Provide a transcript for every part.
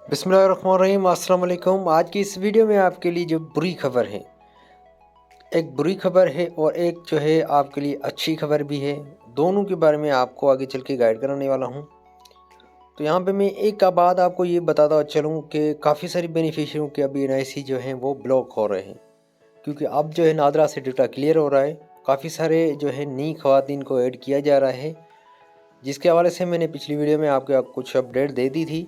बिस्मिल्लाहिर्रहमानिर्रहीम, अस्सलाम वालेकुम। आज की इस वीडियो में आपके लिए जो बुरी खबर है, एक बुरी खबर है और एक जो है आपके लिए अच्छी खबर भी है। दोनों के बारे में आपको आगे चल के गाइड कराने वाला हूँ। तो यहाँ पे मैं एक का बाद आपको ये बताता चलूँ कि काफ़ी सारी बेनिफिशियरियों के अभी NIC जो हैं वो ब्लॉक हो रहे हैं, क्योंकि अब जो है नादरा से डेटा क्लियर हो रहा है। काफ़ी सारे जो है नई ख़वातीन को ऐड किया जा रहा है, जिसके हवाले से मैंने पिछली वीडियो में आपको कुछ अपडेट दे दी थी।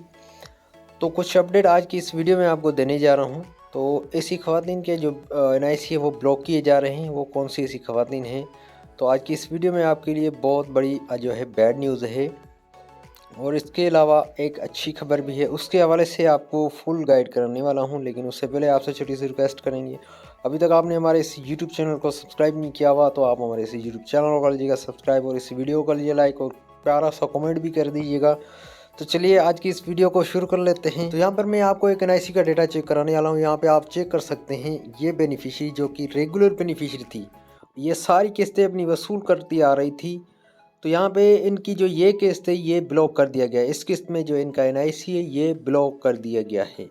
तो कुछ अपडेट आज की इस वीडियो में आपको देने जा रहा हूँ। तो ऐसी ख़वातीन के जो NIC है वो ब्लॉक किए जा रहे हैं, वो कौन सी ऐसी ख़वातीन हैं। तो आज की इस वीडियो में आपके लिए बहुत बड़ी जो है बैड न्यूज़ है, और इसके अलावा एक अच्छी खबर भी है। उसके हवाले से आपको फुल गाइड करने वाला हूँ, लेकिन उससे पहले आपसे छोटी सी रिक्वेस्ट करेंगे, अभी तक आपने हमारे इस यूट्यूब चैनल को सब्सक्राइब नहीं किया हुआ तो आप हमारे इस यूट्यूब चैनल को कर लीजिएगा सब्सक्राइब, और इस वीडियो को कर लीजिए लाइक, और प्यारा सा कमेंट भी कर दीजिएगा। तो चलिए आज की इस वीडियो को शुरू कर लेते हैं। तो यहाँ पर मैं आपको एक NIC का डेटा चेक कराने वाला हूँ। यहाँ पे आप चेक कर सकते हैं, ये बेनिफिशियरी जो कि रेगुलर बेनिफिशियरी थी, ये सारी किस्तें अपनी वसूल करती आ रही थी। तो यहाँ पे इनकी जो ये किस्त है ये ब्लॉक कर दिया गया है। इस किस्त में जो इनका NIC है ये ब्लॉक कर दिया गया है।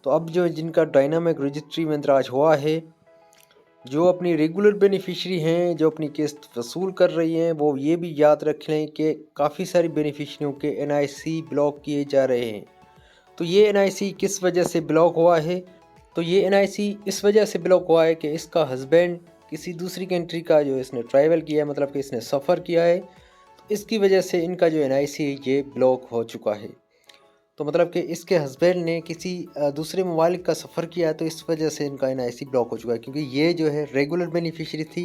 तो अब जो जिनका डायनामिक रजिस्ट्री में इंदराज हुआ है, जो अपनी रेगुलर बेनिफिशियरी हैं, जो अपनी किस्त वसूल कर रही हैं, वो ये भी याद रख लें कि काफ़ी सारी बेनिफिशियरियों के NIC ब्लॉक किए जा रहे हैं। तो ये NIC किस वजह से ब्लॉक हुआ है? तो ये NIC इस वजह से ब्लॉक हुआ है कि इसका हस्बैंड किसी दूसरी कंट्री का जो इसने ट्रैवल किया है, मतलब कि इसने सफ़र किया है, तो इसकी वजह से इनका जो NIC है ये ब्लॉक हो चुका है। तो मतलब कि इसके हस्बैंड ने किसी दूसरे ममालिक का सफ़र किया है, तो इस वजह से इनका NIC ब्लॉक हो चुका है। क्योंकि ये जो है रेगुलर बेनिफिशियरी थी,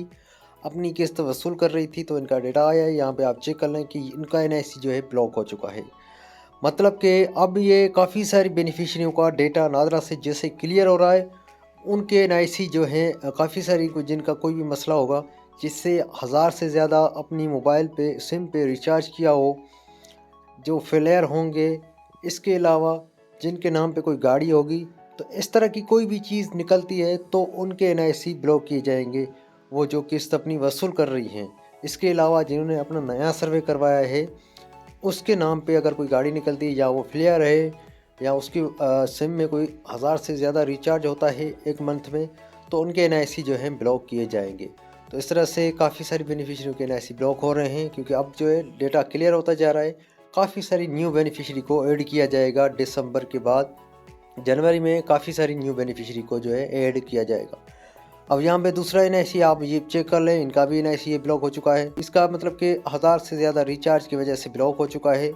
अपनी किस्त वसूल कर रही थी, तो इनका डेटा आया है। यहाँ पे आप चेक कर लें कि इनका NIC जो है ब्लॉक हो चुका है। मतलब कि अब ये काफ़ी सारी बेनिफिशियरियों का डेटा नादरा से जैसे क्लियर हो रहा है, उनके NIC जो हैं काफ़ी सारी जिनका कोई भी मसला होगा, जिससे 1000 से ज़्यादा अपनी मोबाइल पे सिम पे रिचार्ज किया हो, जो फेलियर होंगे, इसके अलावा जिनके नाम पे कोई गाड़ी होगी, तो इस तरह की कोई भी चीज़ निकलती है तो उनके NIC ब्लॉक किए जाएंगे, वो जो किस्त अपनी वसूल कर रही हैं। इसके अलावा जिन्होंने अपना नया सर्वे करवाया है, उसके नाम पे अगर कोई गाड़ी निकलती है, या वो फेलियर है, या उसकी सिम में कोई 1000 से ज़्यादा रिचार्ज होता है एक मंथ में, तो उनके NIC जो हैं ब्लॉक किए जाएंगे। तो इस तरह से काफ़ी सारी बेनिफिशियरियों के NIC ब्लॉक हो रहे हैं, क्योंकि अब जो है डेटा क्लियर होता जा रहा है। काफ़ी सारी न्यू बेनिफिशियरी को ऐड किया जाएगा दिसंबर के बाद। जनवरी में काफ़ी सारी न्यू बेनिफिशियरी को जो है ऐड किया जाएगा। अब यहाँ पे दूसरा NIC आप ये चेक कर लें, इनका भी NIC ये ब्लॉक हो चुका है। इसका मतलब कि 1000 से ज़्यादा रिचार्ज की वजह से ब्लॉक हो चुका है।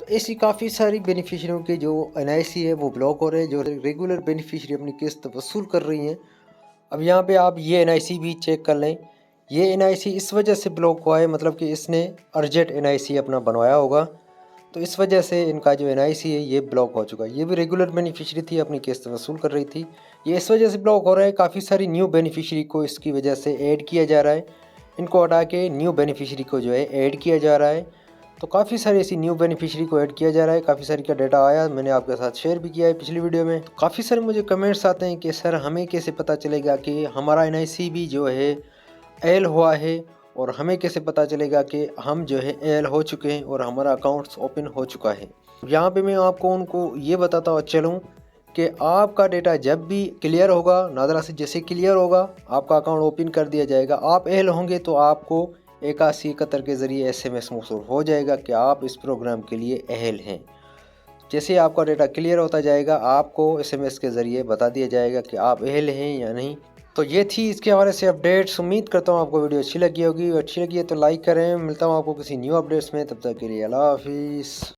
तो ऐसी काफ़ी सारी बेनिफिशियरियों के जो NIC है वो ब्लॉक हो रहे हैं, जो रेगुलर बेनिफिशियरी अपनी किस्त वसूल कर रही हैं। अब यहाँ पे आप ये NIC भी चेक कर लें, ये NIC इस वजह से ब्लॉक हुआ है, मतलब कि इसने अर्जेंट NIC अपना बनवाया होगा, तो इस वजह से इनका जो NIC है ये ब्लॉक हो चुका है। ये भी रेगुलर बेनिफिशियरी थी, अपनी किस्त वसूल कर रही थी, ये इस वजह से ब्लॉक हो रहा है। काफ़ी सारी न्यू बेनिफिशियरी को इसकी वजह से ऐड किया जा रहा है, इनको हटा के न्यू बेनिफिशियरी को जो है ऐड किया जा रहा है। तो काफ़ी सारी ऐसी न्यू बेनिफिशियरी को ऐड किया जा रहा है। काफ़ी सारी का डाटा आया, मैंने आपके साथ शेयर भी किया है पिछली वीडियो में। तो काफ़ी सारे मुझे कमेंट्स आते हैं कि सर हमें कैसे पता चलेगा कि हमारा NIC भी जो है एल हुआ है, और हमें कैसे पता चलेगा कि हम जो है एल हो चुके हैं और हमारा अकाउंट्स ओपन हो चुका है। यहाँ पे मैं आपको उनको ये बताता चलूँ कि आपका डेटा जब भी क्लियर होगा, नादरा से जैसे क्लियर होगा, आपका अकाउंट ओपन कर दिया जाएगा। आप एल होंगे तो आपको 8171 के ज़रिए SMS मौसूल हो जाएगा कि आप इस प्रोग्राम के लिए अहल हैं। जैसे आपका डेटा क्लियर होता जाएगा, आपको SMS के ज़रिए बता दिया जाएगा कि आप अहल हैं या नहीं। तो ये थी इसके हवाले से अपडेट्स। उम्मीद करता हूँ आपको वीडियो अच्छी लगी होगी। अच्छी लगी है तो लाइक करें। मिलता हूँ आपको किसी न्यू अपडेट्स में, तब तक के लिए अल्लाह हाफिज़।